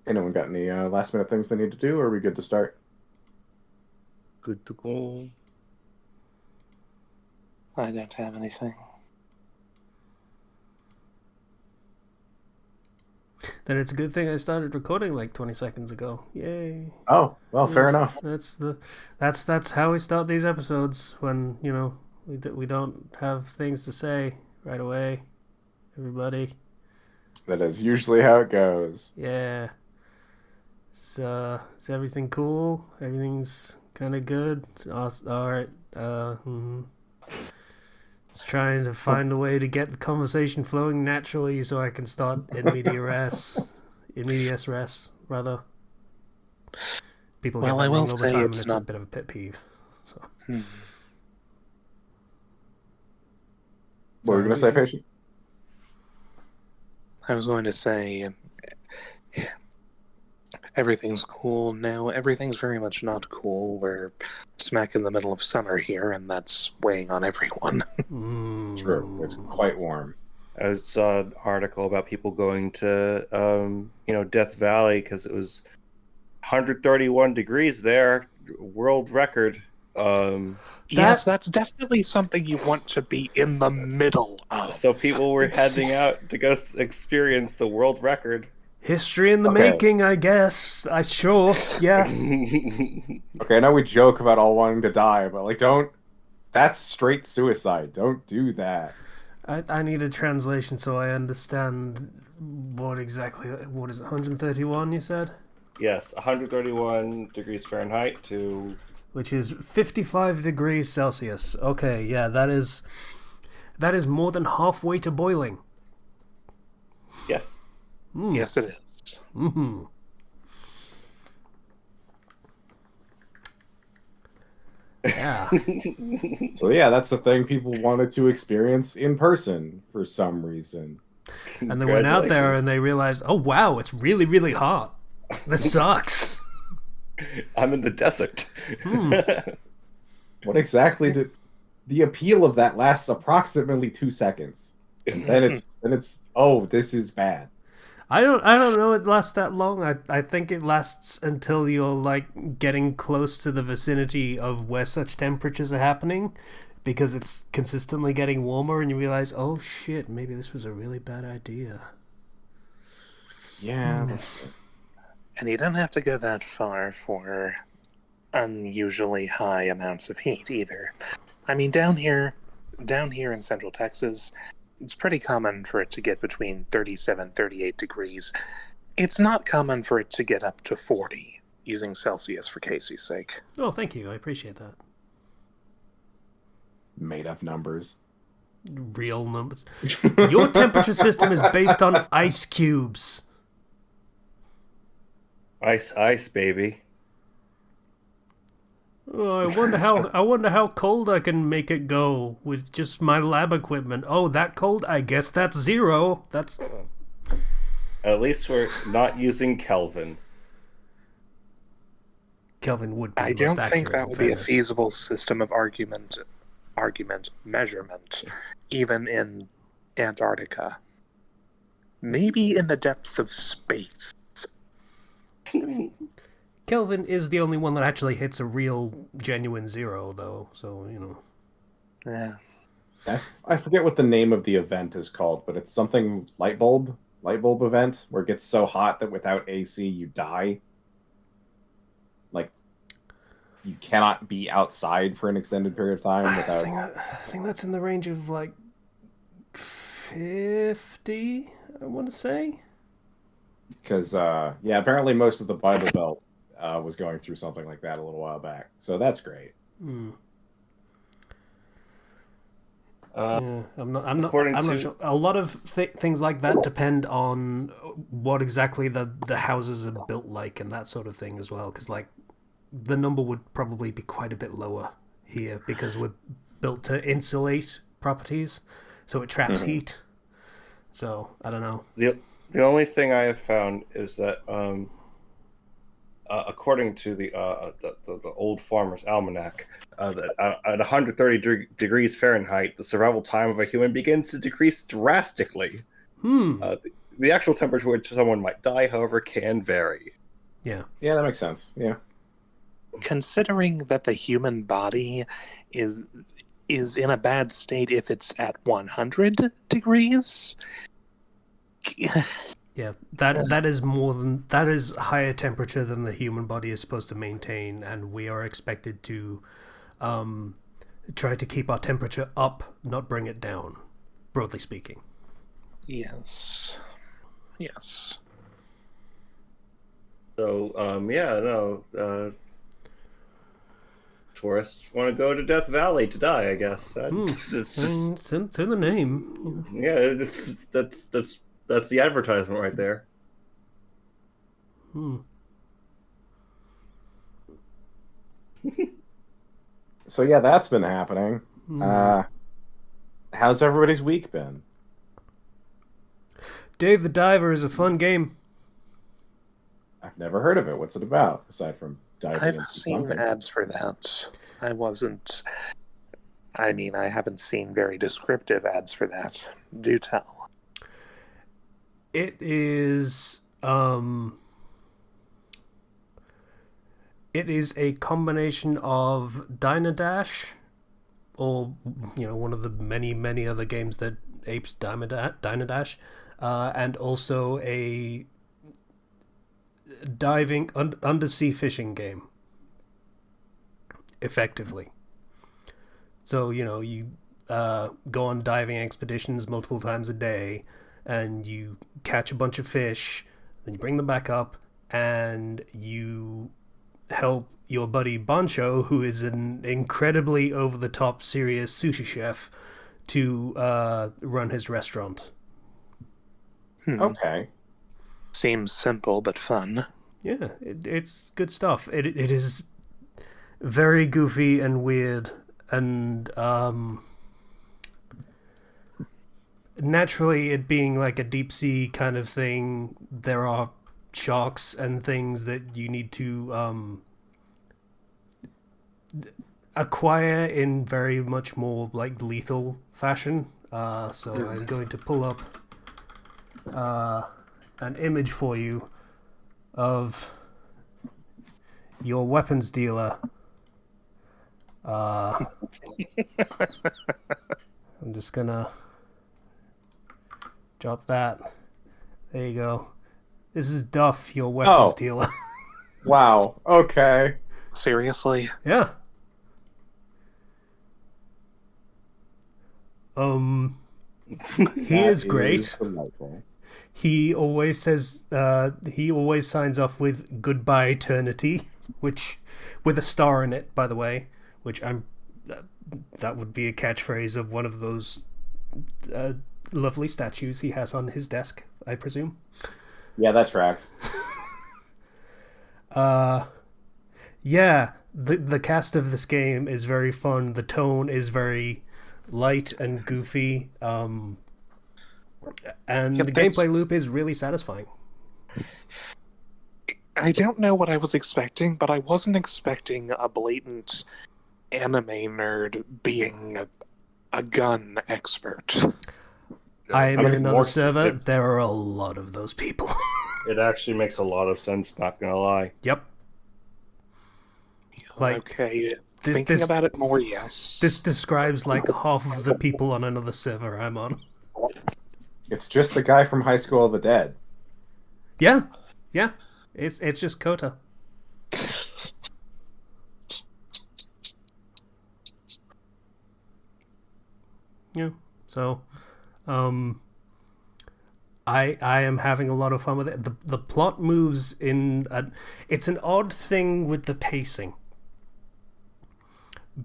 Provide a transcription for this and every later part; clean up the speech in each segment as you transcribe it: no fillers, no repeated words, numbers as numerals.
Anyone got any last minute things they need to do, or are we good to start? Good to go. I don't have anything. Then it's a good thing I started recording like 20 seconds ago. Yay. Oh, well, fair enough. That's how we start these episodes when, we don't have things to say right away. Everybody. That is usually how it goes. Yeah. So, is everything cool? Everything's kind of good? All right. Just trying to find a way to get the conversation flowing naturally so I can start in medias res, rather. People get Well, that I will wrong all the say time, and it's it's a not. bit of a pet peeve. So, What were you going to say, Patient? I was going to say everything's cool now. Everything's very much not cool. We're smack in the middle of summer here, and that's weighing on everyone. True. It's quite warm. I saw an article about people going to, Death Valley because it was 131 degrees there, world record. Yes, that's definitely something you want to be in the middle of. So people were heading out to go experience the world record. History in the making, I guess. Yeah. Okay, I know we joke about all wanting to die, but don't. That's straight suicide. Don't do that. I need a translation so I understand what is it, 131 you said? Yes, 131 degrees Fahrenheit to... Which is 55 degrees Celsius. Okay, yeah, that is more than halfway to boiling. Yes. Yes, it is. Mm-hmm. Yeah. So yeah, that's the thing people wanted to experience in person for some reason. And they went out there and they realized, oh wow, it's really, really hot. This sucks. I'm in the desert. What exactly did the appeal of that lasts approximately 2 seconds. And then it's oh, this is bad. I don't know it lasts that long. I think it lasts until you're like getting close to the vicinity of where such temperatures are happening, because it's consistently getting warmer and you realize, oh shit, maybe this was a really bad idea. Yeah, that's good. And you don't have to go that far for unusually high amounts of heat either. I mean, down here in Central Texas, it's pretty common for it to get between 37, 38 degrees. It's not common for it to get up to 40, using Celsius for Casey's sake. Oh, thank you. I appreciate that. Made up numbers. Real numbers. Your temperature system is based on ice cubes. Ice, baby. Oh, I wonder how cold I can make it go with just my lab equipment. Oh, that cold? I guess that's 0. That's... At least we're not using Kelvin. Kelvin would be I the most don't think accurate, that would be a feasible system of argument measurement, even in Antarctica. Maybe in the depths of space. Kelvin is the only one that actually hits a real, genuine 0, though, so, Yeah. I forget what the name of the event is called, but it's something light bulb event, where it gets so hot that without AC you die. Like, you cannot be outside for an extended period of time without... I think that's in the range of, like, 50, I want to say. Because, apparently most of the Bible Belt was going through something like that a little while back. So that's great. Yeah, I'm not sure. A lot of things like that depend on what exactly the houses are built like and that sort of thing as well. Because like the number would probably be quite a bit lower here because we're built to insulate properties, so it traps heat. So I don't know. The only thing I have found is that according to the Old Farmer's Almanac, that at 130 degrees Fahrenheit, the survival time of a human begins to decrease drastically. the actual temperature which someone might die, however, can vary. Yeah. Yeah, that makes sense. Yeah. Considering that the human body is in a bad state if it's at 100 degrees. Yeah, that is higher temperature than the human body is supposed to maintain, and we are expected to try to keep our temperature up, not bring it down, broadly speaking. Yes. So, tourists want to go to Death Valley to die, I guess. It's just, It's in the name. yeah, that's the advertisement right there. So yeah, that's been happening. How's everybody's week been? Dave the Diver is a fun game. I've never heard of it. What's it about, aside from diving I've into seen something? ads for that. I haven't seen very descriptive ads for that. Do tell. It is a combination of Dynadash, or one of the many other games that apes Dynadash, and also a diving undersea fishing game. Effectively. So you go on diving expeditions multiple times a day, and you catch a bunch of fish, then you bring them back up, and you help your buddy Bancho, who is an incredibly over-the-top serious sushi chef, to run his restaurant. Okay. Seems simple but fun. Yeah, it's good stuff. It is very goofy and weird, and naturally, it being like a deep sea kind of thing, there are sharks and things that you need to acquire in very much more like lethal fashion. So I'm going to pull up an image for you of your weapons dealer. I'm just gonna drop that. There you go. This is Duff, your weapons dealer. Wow. Okay. Seriously? Yeah. He is great. Delightful. He always says he always signs off with "Goodbye Eternity," which with a star in it, by the way, which that would be a catchphrase of one of those lovely statues he has on his desk, I presume. Yeah, that tracks. Yeah, the cast of this game is very fun. The tone is very light and goofy. And the gameplay loop is really satisfying. I don't know what I was expecting, but I wasn't expecting a blatant anime nerd being a gun expert. I'm in another server. There are a lot of those people. It actually makes a lot of sense, not gonna lie. Yep. Okay, thinking about it more, yes. This describes like half of the people on another server I'm on. It's just the guy from High School of the Dead. Yeah. It's just Kota. Yeah. So, I am having a lot of fun with it. The plot moves in. It's an odd thing with the pacing,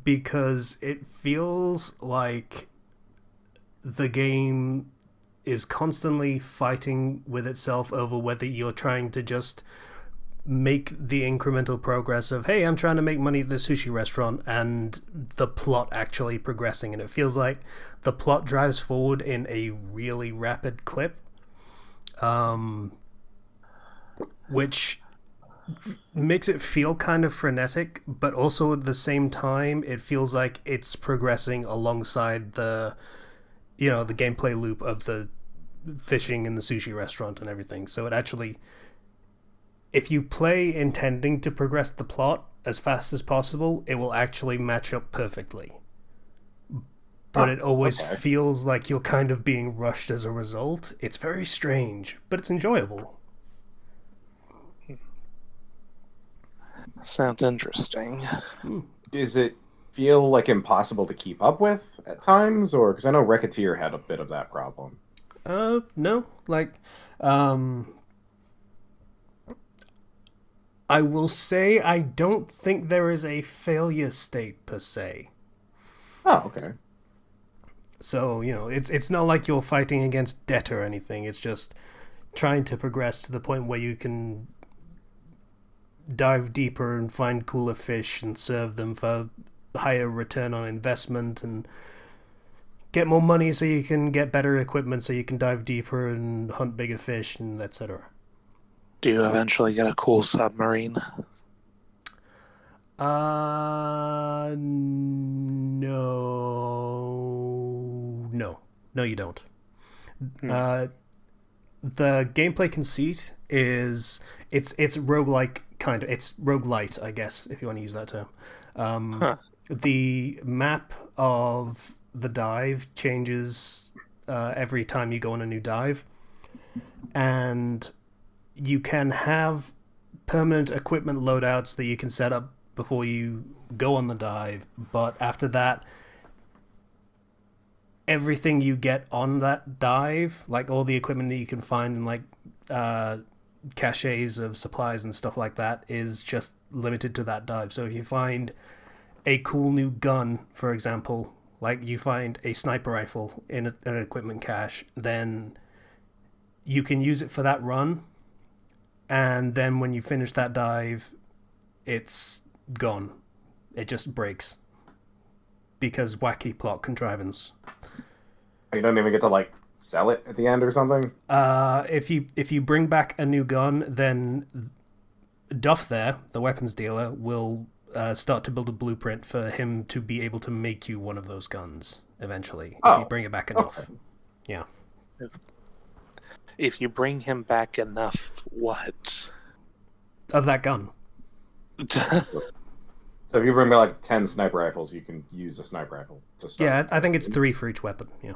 because it feels like the game is constantly fighting with itself over whether you're trying to just make the incremental progress of, hey, I'm trying to make money at the sushi restaurant, and the plot actually progressing. And it feels like the plot drives forward in a really rapid clip, which makes it feel kind of frenetic, but also at the same time it feels like it's progressing alongside the the gameplay loop of the fishing in the sushi restaurant and everything. So it actually, if you play intending to progress the plot as fast as possible, it will actually match up perfectly. But it always feels like you're kind of being rushed as a result. It's very strange, but it's enjoyable. Sounds interesting. Does it feel like impossible to keep up with at times, or because I know Racketeer had a bit of that problem? No. Like, I will say I don't think there is a failure state per se. Oh, okay. So, it's not like you're fighting against debt or anything. It's just trying to progress to the point where you can dive deeper and find cooler fish and serve them for higher return on investment and get more money so you can get better equipment so you can dive deeper and hunt bigger fish and etc. Do you eventually get a cool submarine? No, you don't. The gameplay conceit is it's roguelike kind of. It's roguelite, I guess, if you want to use that term. The map of the dive changes every time you go on a new dive, and you can have permanent equipment loadouts that you can set up before you go on the dive, but after that, everything you get on that dive, like all the equipment that you can find in like caches of supplies and stuff like that, is just limited to that dive. So if you find a cool new gun, for example, like you find a sniper rifle in an equipment cache, then you can use it for that run, and then when you finish that dive, it's gone. It just breaks because wacky plot contrivance. You don't even get to like sell it at the end or something? If you bring back a new gun, then Duff there, the weapons dealer, will start to build a blueprint for him to be able to make you one of those guns eventually. If you bring it back enough. Okay. Yeah. If you bring him back enough, what? Of that gun. So if you bring me like 10 sniper rifles, you can use a sniper rifle to start. Yeah, I think it's 3 for each weapon. Yeah.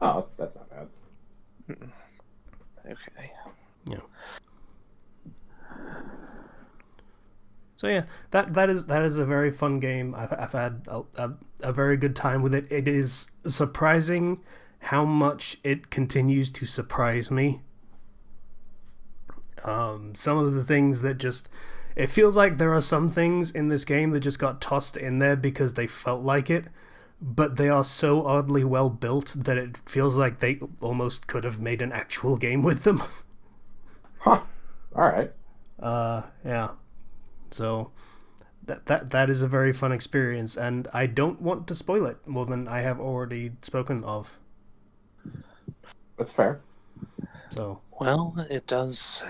Oh, that's not bad. Okay. Yeah. So yeah, that is a very fun game. I've had a very good time with it. It is surprising how much it continues to surprise me. Some of the things that just... It feels like there are some things in this game that just got tossed in there because they felt like it, but they are so oddly well built that it feels like they almost could have made an actual game with them. Huh. Alright. Yeah. So, that is a very fun experience, and I don't want to spoil it more than I have already spoken of. That's fair. So... Well, it does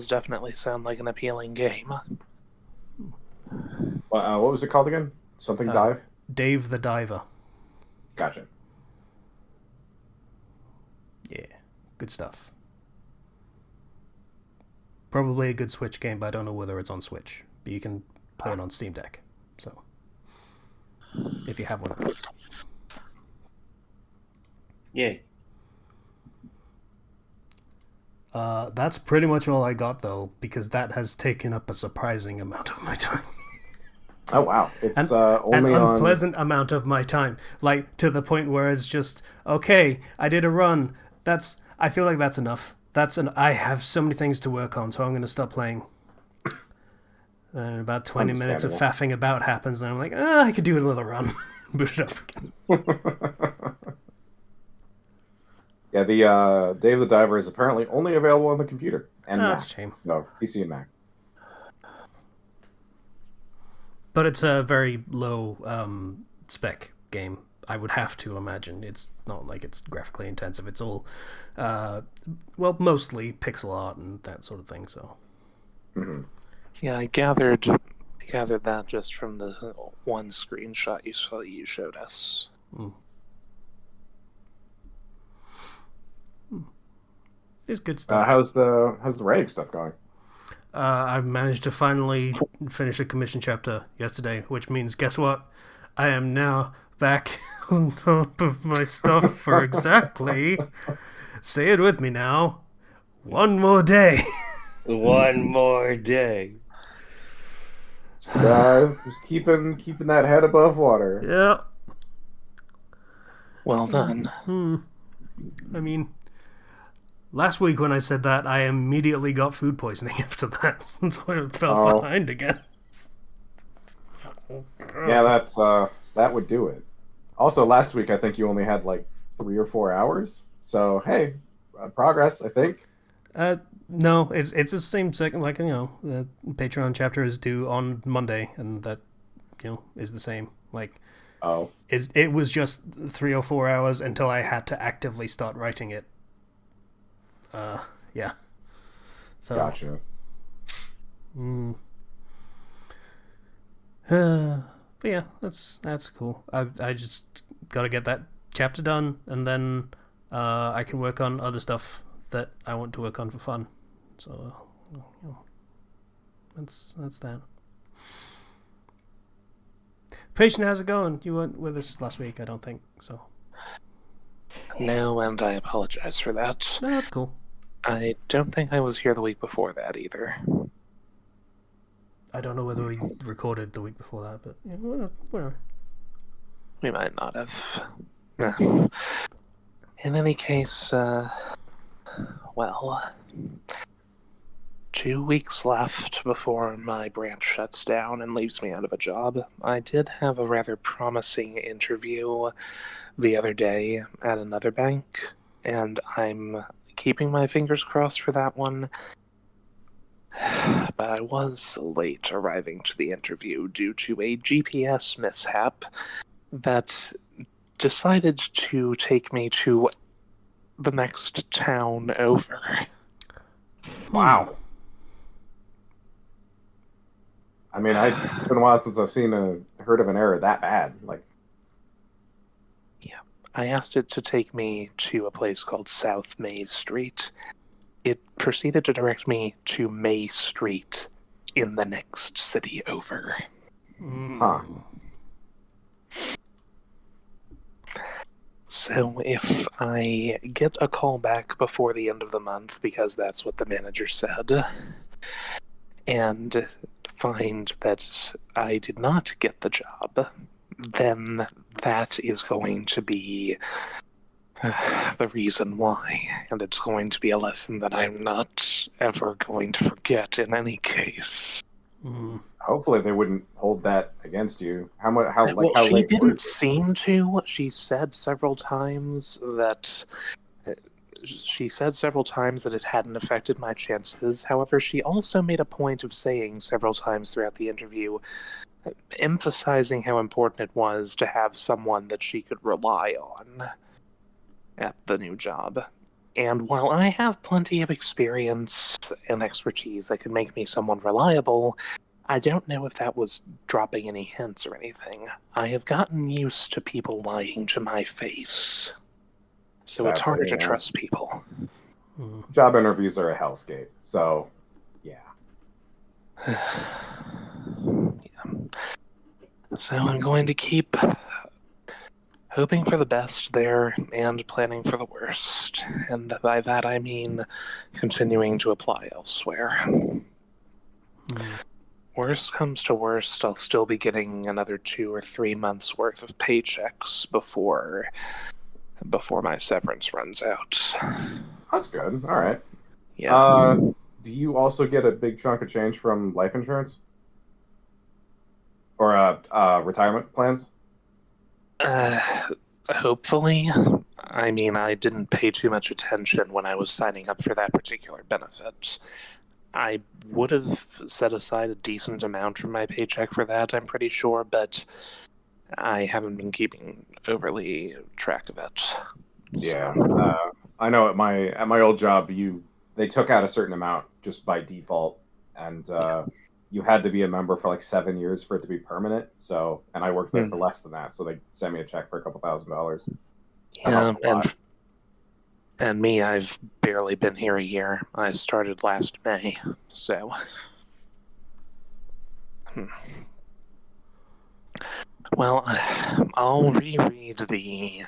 definitely sound like an appealing game. What was it called again? Something Dive? Dave the Diver. Gotcha. Yeah, good stuff. Probably a good Switch game, but I don't know whether it's on Switch. But you can play it on Steam Deck. So, if you have one. Yay. That's pretty much all I got, though, because that has taken up a surprising amount of my time. Oh, wow. It's only an unpleasant amount of my time. Like, to the point where it's just, okay, I did a run. I feel like that's enough. I have so many things to work on, so I'm going to stop playing. And about 20 minutes of faffing about happens, and I'm like, I could do another run. Boot it up again. Yeah, the Dave the Diver is apparently only available on the computer and Mac. That's a shame. No, PC and Mac. But it's a very low spec game. I would have to imagine. It's not like it's graphically intensive. It's all, mostly pixel art and that sort of thing. So. Mm-hmm. Yeah, I gathered that just from the one screenshot you showed us. It's good stuff. How's the writing stuff going? I've managed to finally finish a commission chapter yesterday, which means, guess what? I am now back on top of my stuff for exactly, say it with me now, one more day. One more day. Just keeping that head above water. Yeah. Well done. I mean, last week when I said that, I immediately got food poisoning after that, so I fell behind again. Yeah, that would do it. Also, last week I think you only had like 3 or 4 hours. So hey, progress, I think. No, it's the same second. Like, the Patreon chapter is due on Monday, and that is the same. Like, it was just 3 or 4 hours until I had to actively start writing it. Yeah. So. Gotcha. But yeah, that's cool. I just gotta get that chapter done, and then I can work on other stuff that I want to work on for fun. So that's that. Patient, how's it going? You weren't with us last week, I don't think so. No, and I apologize for that. No, that's cool. I don't think I was here the week before that either. I don't know whether we recorded the week before that, but yeah, whatever. We might not have. In any case, well, 2 weeks left before my branch shuts down and leaves me out of a job. I did have a rather promising interview the other day at another bank, and I'm keeping my fingers crossed for that one. But I was late arriving to the interview due to a GPS mishap that decided to take me to the next town over. Wow. I mean, it's been a while since I've heard of an error that bad. Like, yeah, I asked it to take me to a place called South Maze Street. It proceeded to direct me to May Street in the next city over. Huh. So if I get a call back before the end of the month, because that's what the manager said, and find that I did not get the job, then that is going to be the reason why, and it's going to be a lesson that I'm not ever going to forget in any case. Hopefully they wouldn't hold that against you. How She late didn't seem to. She said several times that it hadn't affected my chances. However, she also made a point of saying several times throughout the interview, emphasizing how important it was to have someone that she could rely on at the new job. And while I have plenty of experience and expertise that could make me someone reliable, I don't know if that was dropping any hints or anything. I have gotten used to people lying to my face. So it's harder to trust people. Job interviews are a hellscape, so yeah. So I'm going to keep hoping for the best there and planning for the worst. And by that I mean continuing to apply elsewhere. Worst comes to worst, I'll still be getting another 2 or 3 months worth of paychecks before my severance runs out. That's good. All right. Yeah. Do you also get a big chunk of change from life insurance? Or retirement plans? Hopefully. I mean, I didn't pay too much attention when I was signing up for that particular benefit. I would have set aside a decent amount from my paycheck for that, I'm pretty sure, but I haven't been keeping overly track of it. Yeah. I know at my old job, they took out a certain amount just by default, and you had to be a member for like 7 years for it to be permanent. So, and I worked there for less than that, so they sent me a check for $2,000. Yeah, And me, I've barely been here a year. I started last May, so. Well, I'll reread the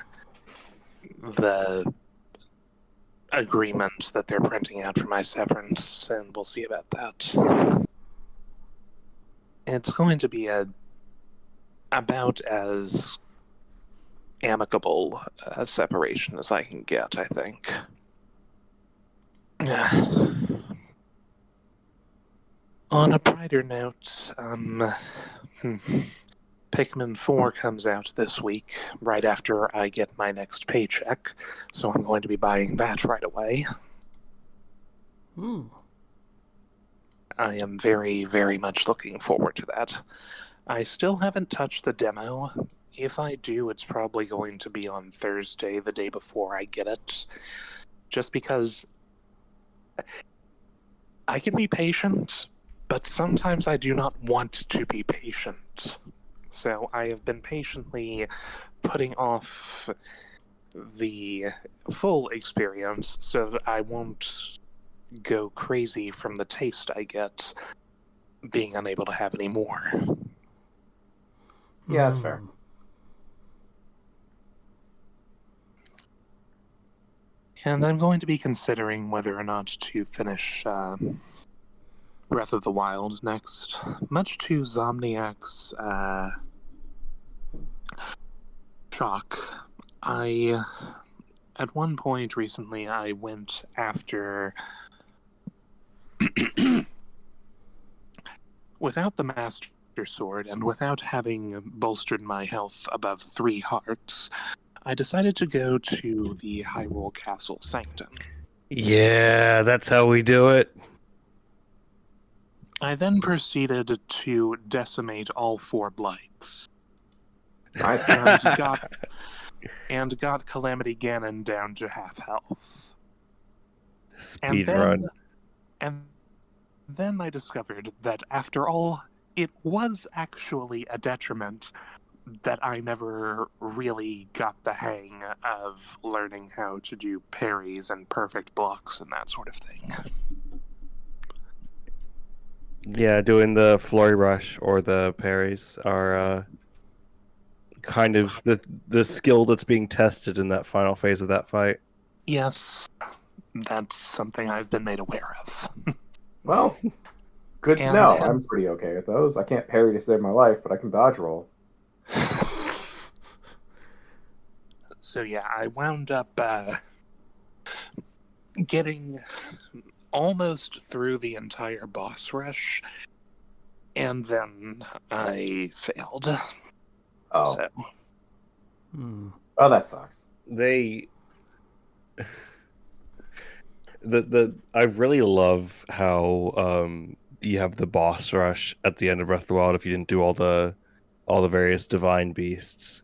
agreement that they're printing out for my severance, and we'll see about that. It's going to be about as amicable a separation as I can get, I think. On a brighter note, Pikmin 4 comes out this week, right after I get my next paycheck, so I'm going to be buying that right away. I am very, very much looking forward to that. I still haven't touched the demo. If I do, it's probably going to be on Thursday, the day before I get it. Just because I can be patient, but sometimes I do not want to be patient. So I have been patiently putting off the full experience so that I won't go crazy from the taste I get being unable to have any more. Yeah, that's fair. And I'm going to be considering whether or not to finish Breath of the Wild next, much to Zomniac's shock. At one point recently, I went after without the Master Sword and without having bolstered my health above 3 hearts, I decided to go to the Hyrule Castle Sanctum. Yeah, that's how we do it. I then proceeded to decimate all 4 blights. Nice. And got Calamity Ganon down to half health. Speed run. And then I discovered that after all, it was actually a detriment that I never really got the hang of learning how to do parries and perfect blocks and that sort of thing. Yeah, doing the flurry rush or the parries are kind of the skill that's being tested in that final phase of that fight. Yes, that's something I've been made aware of. Well, good to know. I'm pretty okay with those. I can't parry to save my life, but I can dodge roll. So yeah, I wound up getting almost through the entire boss rush, and then I failed. Oh. So. Oh, that sucks. I really love how you have the boss rush at the end of Breath of the Wild. If you didn't do all the various divine beasts,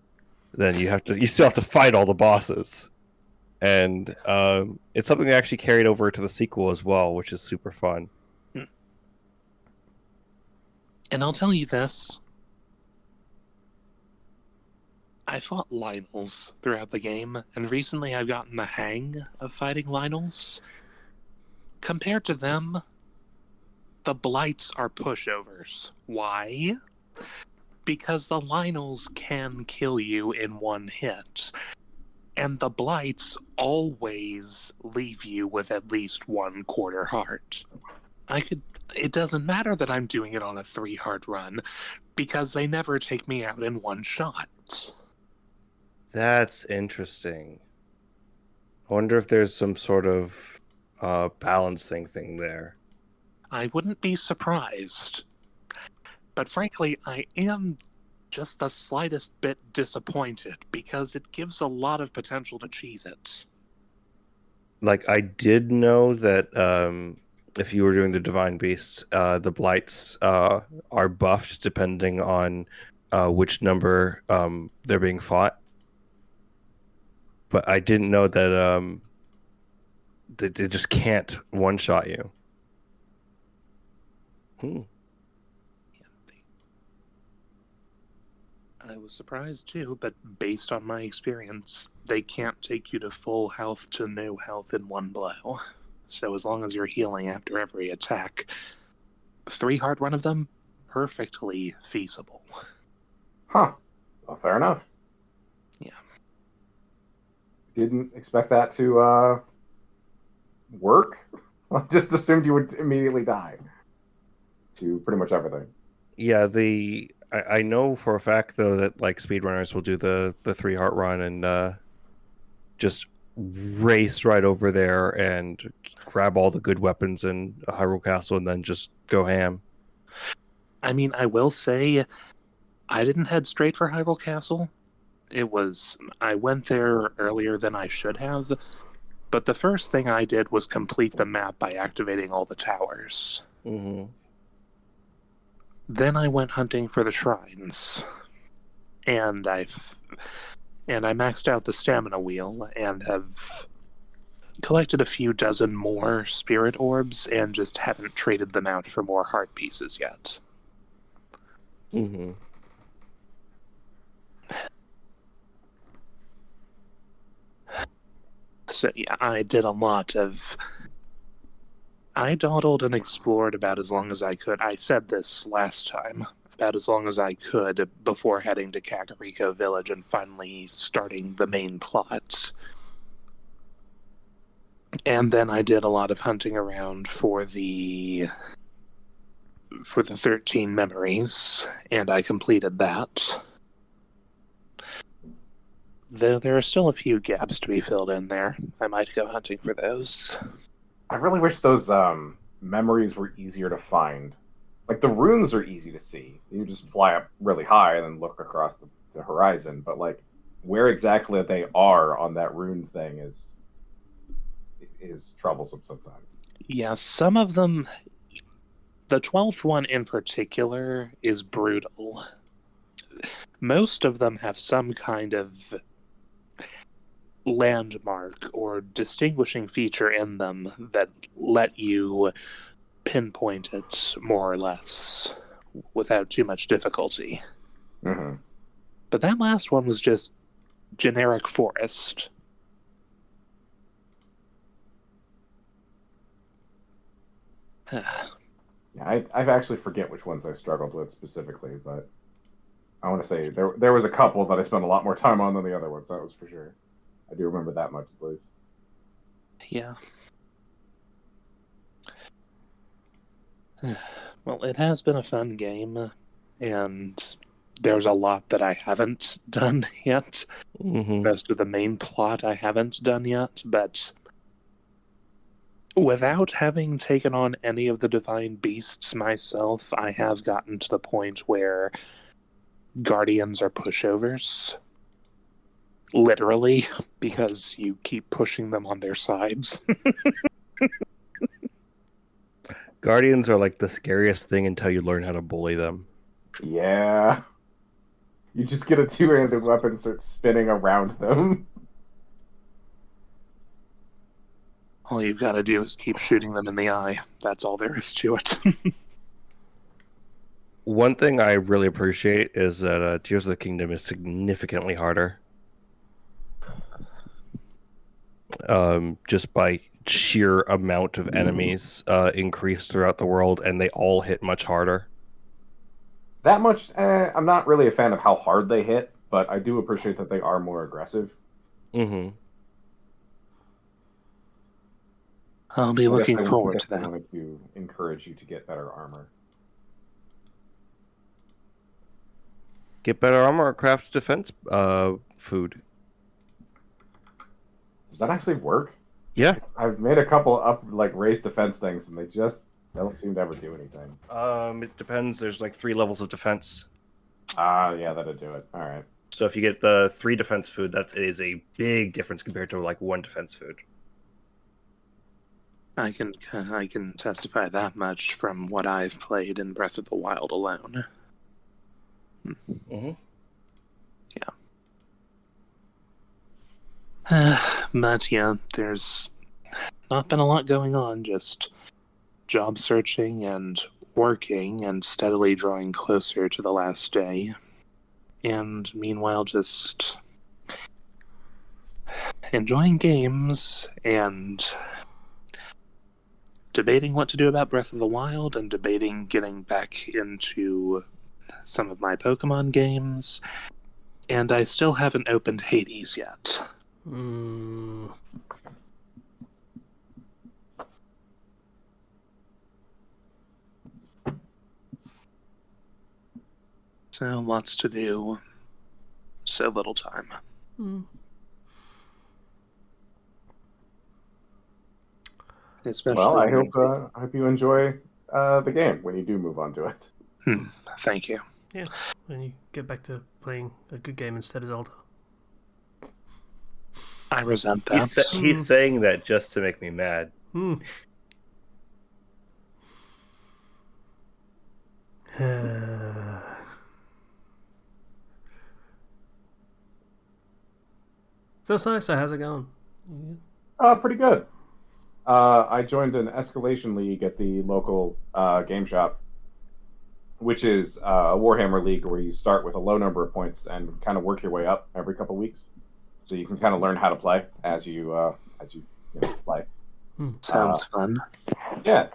then you still have to fight all the bosses. And it's something that actually carried over to the sequel as well, which is super fun. And I'll tell you this. I fought Lynels throughout the game, and recently I've gotten the hang of fighting Lynels. Compared to them, the Blights are pushovers. Why? Because the Lynels can kill you in one hit, and the Blights always leave you with at least 1/4 heart. It doesn't matter that I'm doing it on a 3-heart run, because they never take me out in one shot. That's interesting. I wonder if there's some sort of balancing thing there. I wouldn't be surprised. But frankly, I am just the slightest bit disappointed because it gives a lot of potential to cheese it. Like, I did know that if you were doing the Divine Beasts, the Blights are buffed depending on which number they're being fought. But I didn't know that they just can't one-shot you. I was surprised too, but based on my experience, they can't take you to full health to no health in one blow. So as long as you're healing after every attack, 3 hard run of them, perfectly feasible. Huh. Well, fair enough. Yeah. Didn't expect that to work. I just assumed you would immediately die to pretty much everything. Yeah, I know for a fact though that like speedrunners will do the 3 heart run and just race right over there and grab all the good weapons in Hyrule Castle and then just go ham. I mean, I will say, I didn't head straight for Hyrule Castle. I went there earlier than I should have, but the first thing I did was complete the map by activating all the towers. Mm-hmm. Then I went hunting for the shrines, and I maxed out the stamina wheel and have collected a few dozen more spirit orbs and just haven't traded them out for more heart pieces yet. Mm-hmm. So yeah, I dawdled and explored about as long as I could. I said this last time, about as long as I could before heading to Kakariko Village and finally starting the main plot. And then I did a lot of hunting around for the 13 memories, and I completed that. Though there are still a few gaps to be filled in there. I might go hunting for those. I really wish those memories were easier to find. Like, the runes are easy to see. You just fly up really high and then look across the horizon. But, like, where exactly they are on that rune thing is troublesome sometimes. Yeah, some of them... The 12th one in particular is brutal. Most of them have some kind of landmark or distinguishing feature in them that let you pinpoint it more or less without too much difficulty. Mm-hmm. But that last one was just generic forest. Yeah, I actually forget which ones I struggled with specifically, but I want to say there was a couple that I spent a lot more time on than the other ones. That was for sure. I do remember that much, at least. Yeah. Well, it has been a fun game, and there's a lot that I haven't done yet. Mm-hmm. Most of the main plot I haven't done yet, but without having taken on any of the divine beasts myself, I have gotten to the point where guardians are pushovers. Literally, because you keep pushing them on their sides. Guardians are like the scariest thing until you learn how to bully them. Yeah. You just get a two-handed weapon and start spinning around them. All you've got to do is keep shooting them in the eye. That's all there is to it. One thing I really appreciate is that Tears of the Kingdom is significantly harder. Just by sheer amount of enemies increased throughout the world, and they all hit much harder. That much, I'm not really a fan of how hard they hit, but I do appreciate that they are more aggressive. Mm-hmm. I'll be looking I forward to that. I wanted to encourage you to get better armor. Get better armor or craft defense food. Does that actually work? Yeah. I've made a couple raised defense things, and they just don't seem to ever do anything. It depends. There's like 3 levels of defense. Yeah, that'd do it. All right. So if you get the 3 defense food, that is a big difference compared to like 1 defense food. I can testify that much from what I've played in Breath of the Wild alone. Mm-hmm. But yeah, there's not been a lot going on, just job searching and working and steadily drawing closer to the last day. and meanwhile just enjoying games and debating what to do about Breath of the Wild and debating getting back into some of my Pokemon games. And I still haven't opened Hades yet. So lots to do, so little time. Especially Well, I hope you enjoy the game when you do move on to it. Thank you. Yeah, when you get back to playing a good game instead of Zelda. I resent that. He's saying that just to make me mad. So, Sisa, how's it going? Pretty good. I joined an escalation league at the local game shop, which is a Warhammer league where you start with a low number of points and kind of work your way up every couple weeks, so you can kind of learn how to play as you play. Sounds fun. Yeah.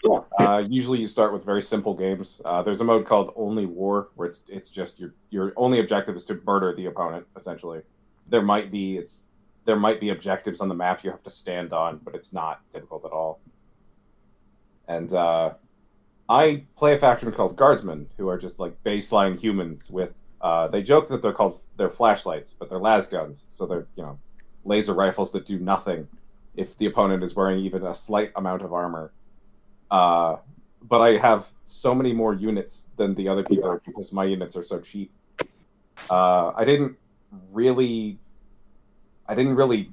Usually you start with very simple games. There's a mode called Only War where it's just your only objective is to murder the opponent. Essentially, there might be objectives on the map you have to stand on, but it's not difficult at all. And I play a faction called Guardsmen, who are just like baseline humans with. They joke that they're flashlights, but they're las guns, so they're laser rifles that do nothing if the opponent is wearing even a slight amount of armor. But I have so many more units than the other people because my units are so cheap. I didn't really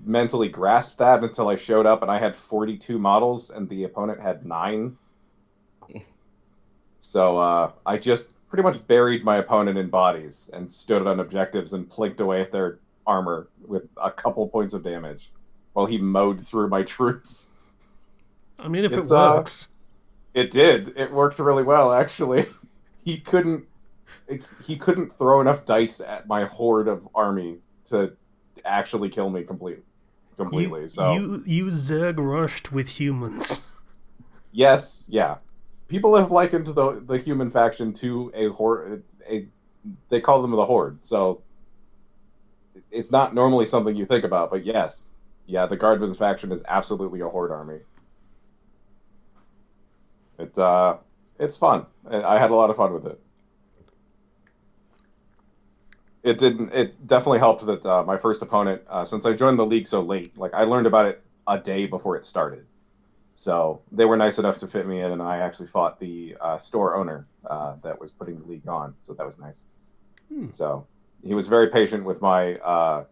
mentally grasp that until I showed up and I had 42 models and the opponent had 9. So I just pretty much buried my opponent in bodies and stood on objectives and plinked away at their armor with a couple points of damage while he mowed through my troops. I mean, if it works. It did. It worked really well, actually. He couldn't throw enough dice at my horde of army to actually kill me completely. You Zerg rushed with humans. Yes, yeah. People have likened the human faction to a horde. They call them the Horde, so it's not normally something you think about, but yes. Yeah, the Guardsman's faction is absolutely a Horde army. It's fun. I had a lot of fun with it. It definitely helped that my first opponent, since I joined the league so late, like I learned about it a day before it started. So they were nice enough to fit me in, and I actually fought the store owner that was putting the league on, so that was nice. So he was very patient with my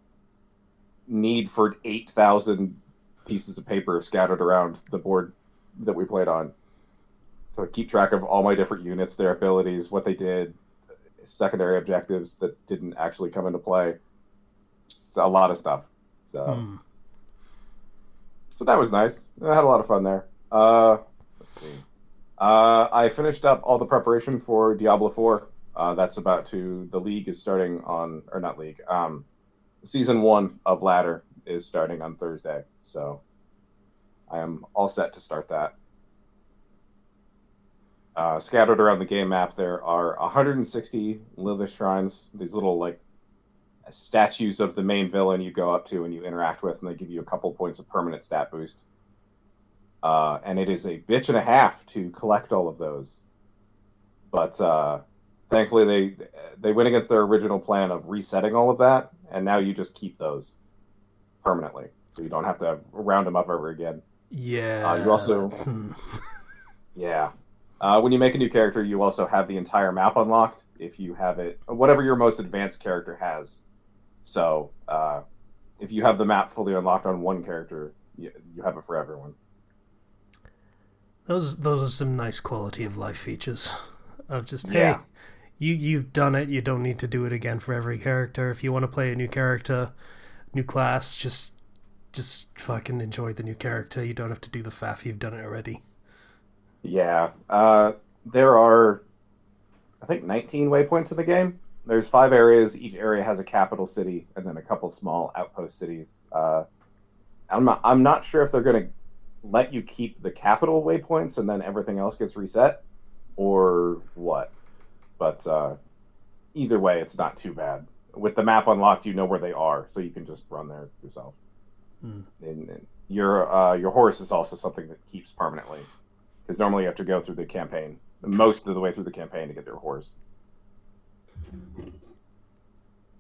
need for 8,000 pieces of paper scattered around the board that we played on to keep track of all my different units, their abilities, what they did, secondary objectives that didn't actually come into play. Just a lot of stuff. So that was nice. I had a lot of fun there. Let's see. I finished up all the preparation for Diablo 4. The league is starting on, or not league, season 1 of Ladder is starting on Thursday. So I am all set to start that. Scattered around the game map, there are 160 Lilith shrines, these little like statues of the main villain you go up to and you interact with, and they give you a couple points of permanent stat boost. And it is a bitch and a half to collect all of those. But thankfully they went against their original plan of resetting all of that, and now you just keep those permanently, so you don't have to round them up ever again. Yeah. You also... Yeah. When you make a new character, you also have the entire map unlocked if you have it, whatever your most advanced character has. So if you have the map fully unlocked on one character, you have it for everyone. Those are some nice quality of life features of just, hey, you've done it, you don't need to do it again for every character. If you want to play a new character, new class, just fucking enjoy the new character. You don't have to do the faff, you've done it already. Yeah. There are, I think, 19 waypoints in the game. There's 5 areas. Each area has a capital city and then a couple small outpost cities. I'm not sure if they're going to let you keep the capital waypoints and then everything else gets reset, or what. But either way, it's not too bad. With the map unlocked, you know where they are, so you can just run there yourself. And your horse is also something that keeps permanently, because normally you have to go through the campaign, most of the way through the campaign, to get your horse.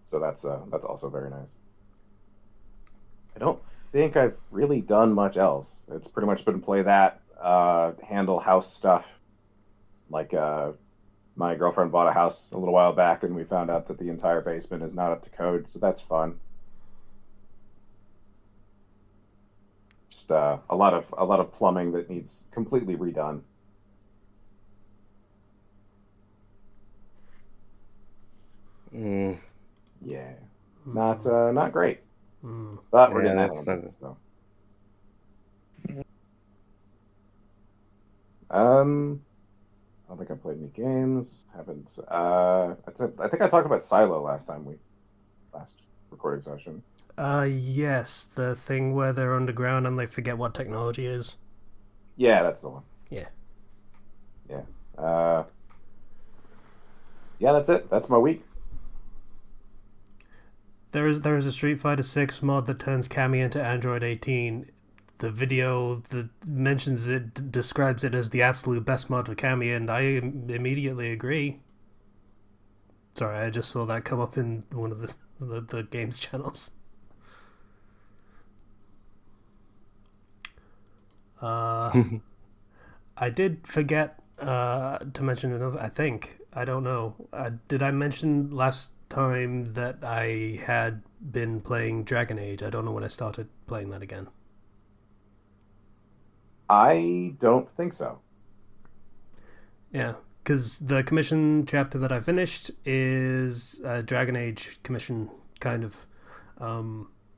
So that's also very nice. I don't think I've really done much else. It's pretty much been play that, handle house stuff. Like my girlfriend bought a house a little while back, and we found out that the entire basement is not up to code, so that's fun. Just a lot of plumbing that needs completely redone. Yeah, not great. But we're getting that one. So. I don't think I played any games. Haven't. I think I talked about Silo last recording session. Yes, the thing where they're underground and they forget what technology is. Yeah, that's the one. Yeah. Yeah. Yeah, that's it. That's my week. There is a Street Fighter 6 mod that turns Cammy into Android 18. The video that mentions it describes it as the absolute best mod for Cammy, and I immediately agree. Sorry, I just saw that come up in one of the games channels. I did forget to mention another. I don't know. Did I mention last time that I had been playing Dragon Age? I don't know when I started playing that again. I don't think so. Yeah, because the commission chapter that I finished is a Dragon Age commission, kind of.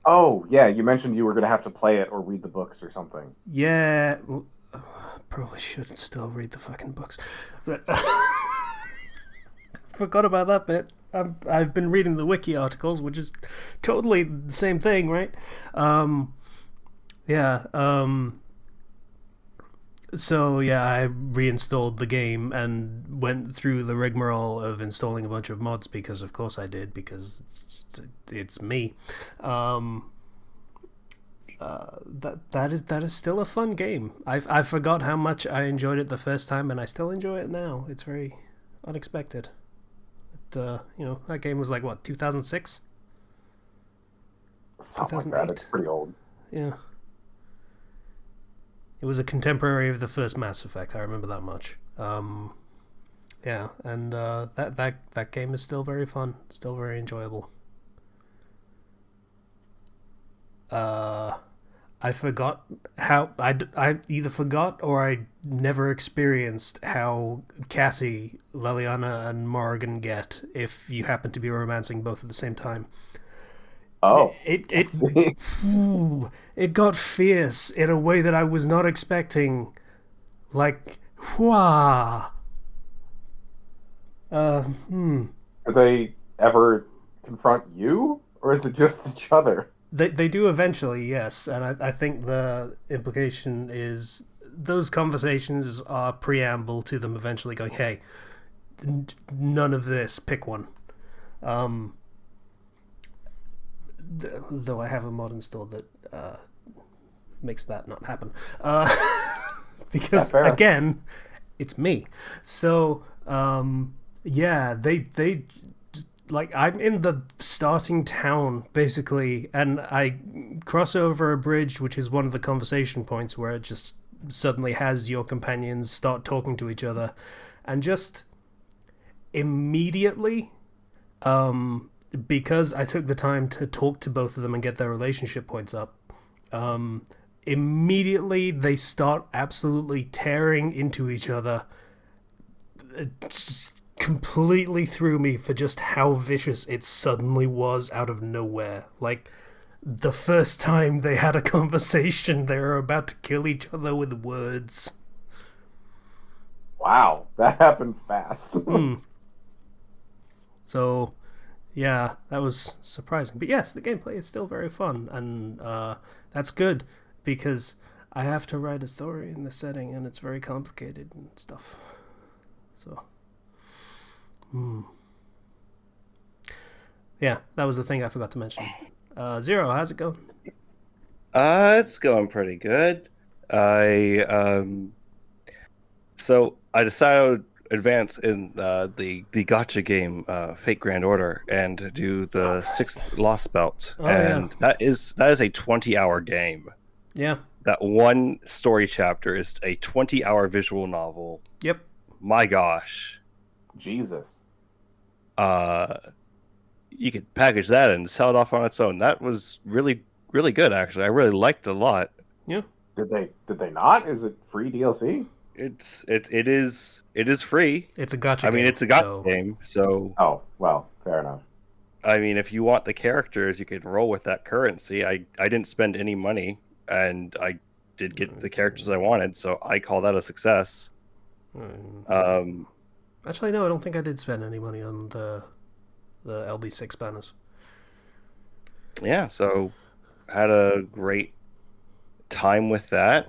Oh, yeah, you mentioned you were going to have to play it or read the books or something. Yeah, probably should still read the fucking books. But forgot about that bit. I've been reading the wiki articles, which is totally the same thing, right? So yeah, I reinstalled the game and went through the rigmarole of installing a bunch of mods, because of course I did, because it's me. That is still a fun game. I forgot how much I enjoyed it the first time, and I still enjoy it now. It's very unexpected. That game was like, what, 2006? Something like that. It's pretty old. Yeah. It was a contemporary of the first Mass Effect. I remember that much. Yeah, and that game is still very fun, still very enjoyable. I forgot how I either forgot or I never experienced how catty Leliana and Morrigan get if you happen to be romancing both at the same time. Oh, it got fierce in a way that I was not expecting. Like, whoa. Do they ever confront you, or is it just each other? They do eventually, yes, and I think the implication is those conversations are preamble to them eventually going, hey, none of this, pick one. Though I have a mod installed that makes that not happen. Because, again, it's me. So, yeah, they like, I'm in the starting town, basically, and I cross over a bridge, which is one of the conversation points where it just suddenly has your companions start talking to each other, and just immediately, because I took the time to talk to both of them and get their relationship points up, immediately they start absolutely tearing into each other. It just completely threw me for just how vicious it suddenly was out of nowhere. Like, the first time they had a conversation, they were about to kill each other with words. Wow, that happened fast. So yeah, that was surprising. But yes, the gameplay is still very fun, and that's good because I have to write a story in this setting, and it's very complicated and stuff. So, yeah, that was the thing I forgot to mention. Zero, how's it going? It's going pretty good. So I decided I would advance in the gotcha game, Fate Grand Order, and do the sixth Lost Belt, Oh, and yeah. that is a 20-hour game. Yeah. That one story chapter is a 20-hour visual novel. Yep. My gosh. Jesus. You could package that and sell it off on its own. That was really, really good, actually. I really liked it a lot. Yeah. Did they not? Is it free DLC? It is free. It's a gotcha I game. mean, it's a gotcha game, so Oh, well, fair enough. I mean, if you want the characters, you can roll with that currency. I didn't spend any money, and I did get the characters I wanted, so I call that a success. Actually, no, I don't think I did spend any money on the LB6 banners. Yeah, so had a great time with that.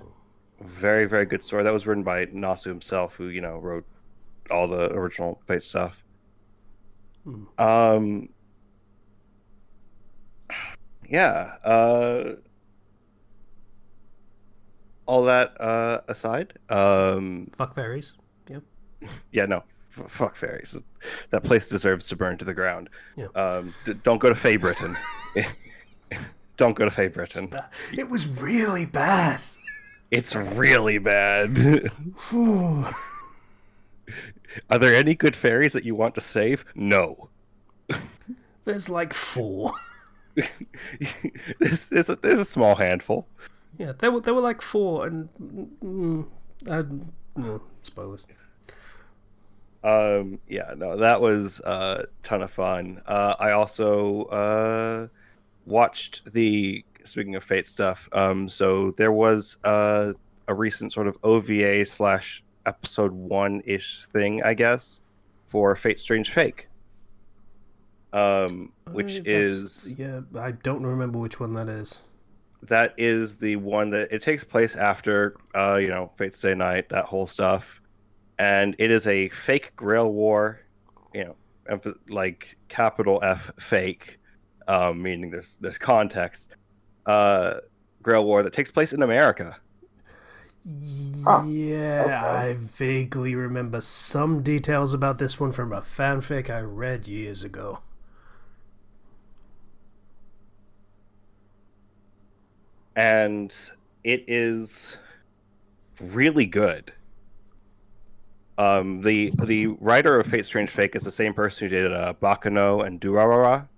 Very, very good story. That was written by Nasu himself, who, wrote all the original Fate stuff. Yeah. All that aside, Fuck fairies. Yep. yeah, no, fuck fairies. That place deserves to burn to the ground. Yeah. Don't go to Fey Britain. Don't go to Fey Britain. It was really bad. It's really bad. Are there any good fairies that you want to save? No. There's like 4. There's a small handful. Yeah, there were like 4, and no spoilers. Yeah, no, that was a ton of fun. I also watched speaking of Fate stuff, so there was a recent sort of OVA / episode 1-ish thing, I guess, for Fate Strange Fake. Which is... Yeah, I don't remember which one that is. That is the one that it takes place after, Fate's Day Night, that whole stuff. And it is a fake Grail War, like capital F fake, meaning there's context. Grail War that takes place in America. Yeah, okay. I vaguely remember some details about this one from a fanfic I read years ago. And it is really good. The writer of Fate Strange Fake is the same person who did Bakano and Durarara.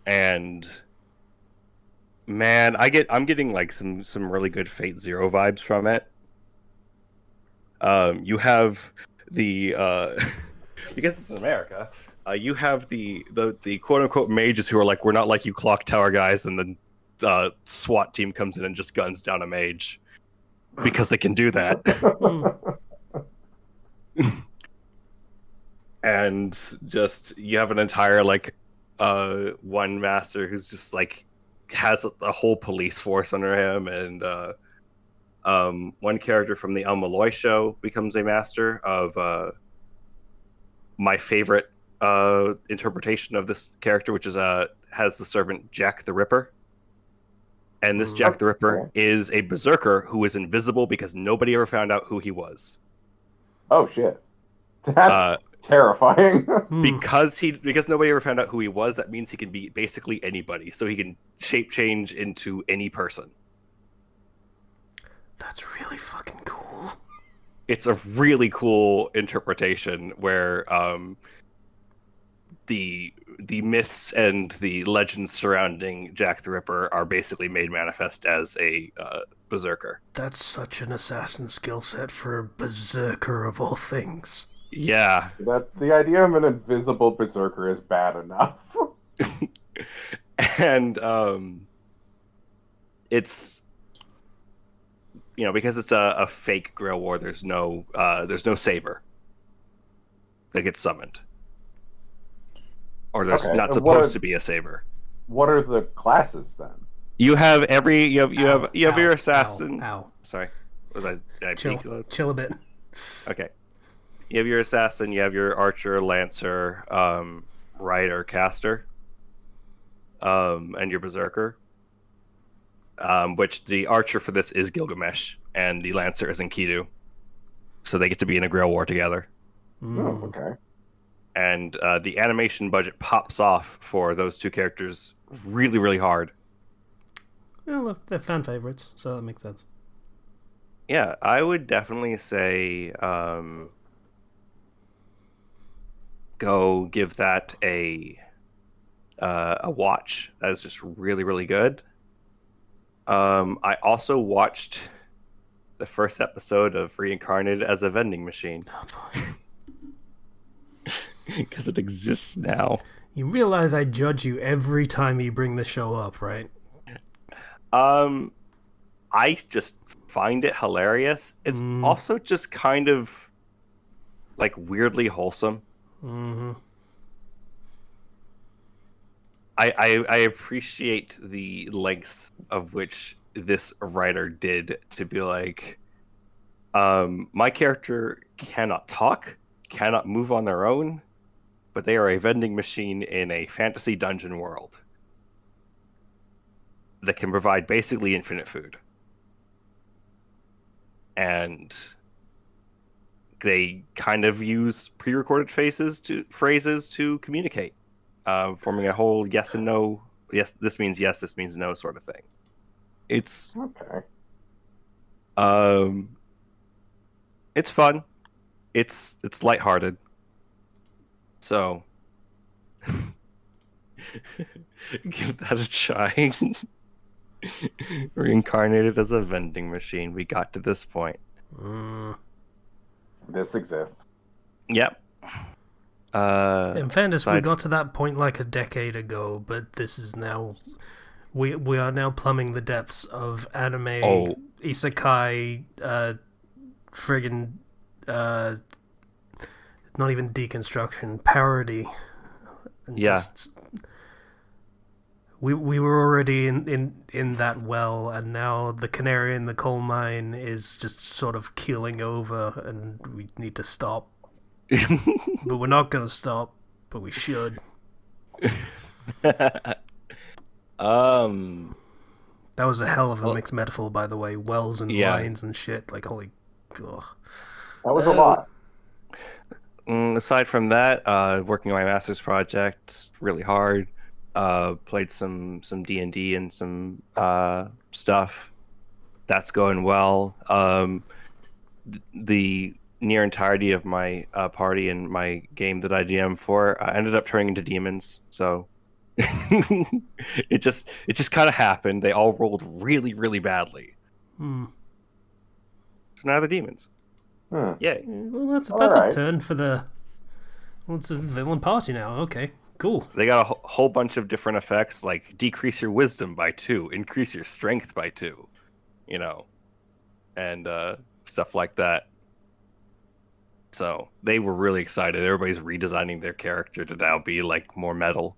And man, I'm getting like some really good Fate Zero vibes from it. You have the because it's in America, you have the quote unquote mages who are like, we're not like you clock tower guys, and then SWAT team comes in and just guns down a mage because they can do that. And just you have an entire one master who's just like has a whole police force under him, and one character from the El Malloy show becomes a master of my favorite interpretation of this character, which is has the servant Jack the Ripper. And this Jack the Ripper is a berserker who is invisible because nobody ever found out who he was. Oh shit, that's terrifying. Because nobody ever found out who he was, that means he can be basically anybody. So he can shape change into any person. That's really fucking cool. It's a really cool interpretation where the myths and the legends surrounding Jack the Ripper are basically made manifest as a berserker. That's such an assassin skill set for a berserker of all things. Yeah. That the idea of an invisible berserker is bad enough. And it's because it's a fake Grail War, there's no saber. that gets summoned, or there's Okay, not and what supposed are- to be a saber. What are the classes then? You have your Ow, assassin. Ow. Sorry, was I? Did I Chill. peek a little? Chill a bit. Okay. You have your assassin, you have your archer, lancer, rider, caster, and your berserker. Which the archer for this is Gilgamesh, and the lancer is Enkidu. So they get to be in a Grail War together. Oh, okay. And the animation budget pops off for those two characters really, really hard. Well, they're fan favorites, so that makes sense. Yeah, I would definitely say go give that a watch. That is just really, really good. I also watched the first episode of Reincarnated as a Vending Machine. Because it exists now. You realize I judge you every time you bring the show up, right? I just find it hilarious. It's also just kind of like weirdly wholesome. Mm-hmm. I appreciate the lengths of which this writer did to be like, my character cannot talk, cannot move on their own, but they are a vending machine in a fantasy dungeon world that can provide basically infinite food. And they kind of use pre-recorded phrases to communicate, forming a whole yes and no. Yes, this means yes. This means no, sort of thing. It's Okay. It's fun. It's lighthearted. So give that a try. Reincarnated as a vending machine. We got to this point. This exists. Yep. In fairness, we aside- got to that point like a decade ago, but this is now... We are now plumbing the depths of anime, isekai, friggin'... not even deconstruction, parody. And Yeah. We were already in that well, and now the canary in the coal mine is just sort of keeling over, and we need to stop. But we're not gonna stop, but we should. That was a hell of a mixed metaphor, by the way. Wells and mines and shit. Like, holy... Ugh. That was a lot. Aside from that, working on my master's project really hard. Played some D&D and some stuff. That's going well. The near entirety of my party and my game that I DM for ended up turning into demons. So it just kind of happened. They all rolled really, really badly. So now they're demons. Yay. Well, that's Alright. a turn for the... Well, it's a villain party now. Okay, cool. They got a whole bunch of different effects, like decrease your wisdom by 2, increase your strength by 2, you know, and stuff like that. So they were really excited. Everybody's redesigning their character to now be like more metal.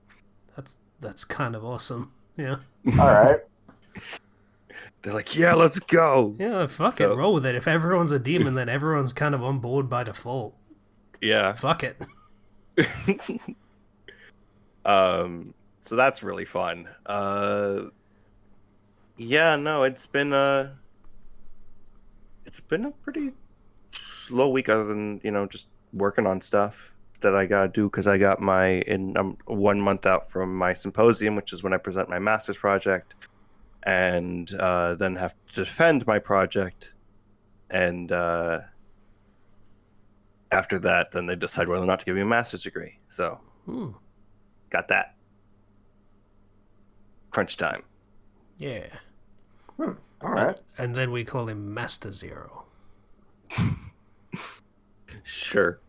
That's kind of awesome. Yeah. All right. They're like, yeah, let's go. Yeah, fuck it, roll with it. If everyone's a demon, then everyone's kind of on board by default. Yeah. Fuck it. So that's really fun. Yeah, no, it's been a pretty slow week, other than, you know, just working on stuff that I gotta do, because I'm 1 month out from my symposium, which is when I present my master's project, and then have to defend my project, and after that, then they decide whether or not to give me a master's degree. So, got that. Crunch time. Yeah. All right. And then we call him Master Zero. Sure.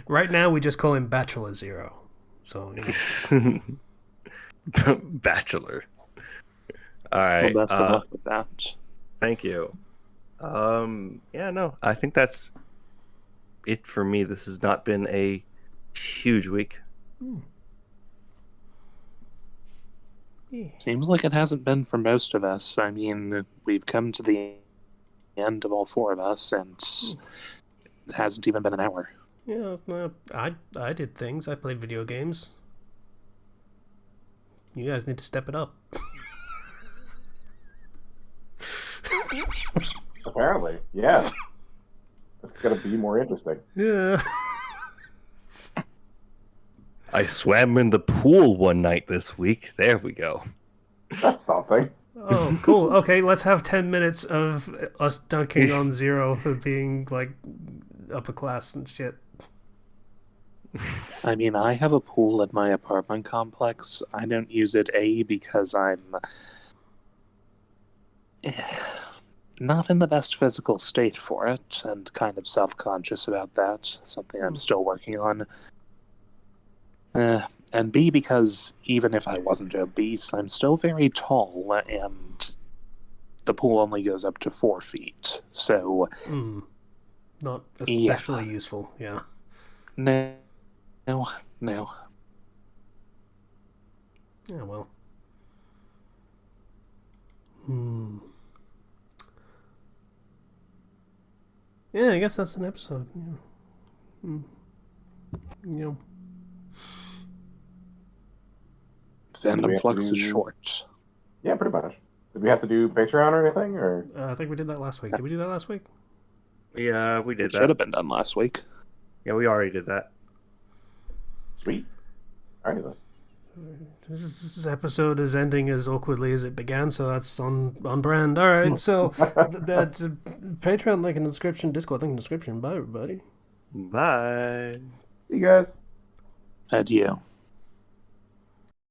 Right now, we just call him Bachelor Zero. So, you know. Bachelor. All right. Well, best of luck with that. Thank you. Yeah, no, I think that's it for me. This has not been a huge week. Seems like it hasn't been for most of us. I mean, we've come to the end of all four of us, and it hasn't even been an hour. Yeah, I did things. I played video games. You guys need to step it up. Apparently, yeah. It's gonna be more interesting. Yeah. I swam in the pool one night this week. There we go. That's something. Oh, cool. Okay, let's have 10 minutes of us dunking on Zero for being, like, upper class and shit. I mean, I have a pool at my apartment complex. I don't use it, because I'm not in the best physical state for it, and kind of self-conscious about that. Something I'm still working on. And B, because even if I wasn't obese, I'm still very tall, and the pool only goes up to 4 feet. So, Not especially useful, yeah. No. Yeah, well. Yeah, I guess that's an episode. Yeah. Fandom Flux is short. Yeah, pretty much. Did we have to do Patreon or anything? Or I think we did that last week. Did we do that last week? Yeah, we did It that. should have been done last week. Yeah, we already did that. sweet. Alright then. This episode is ending as awkwardly as it began, so that's on brand. All right, so that's Patreon link in the description, Discord link in the description. Bye, everybody. Bye. See you guys. Adieu.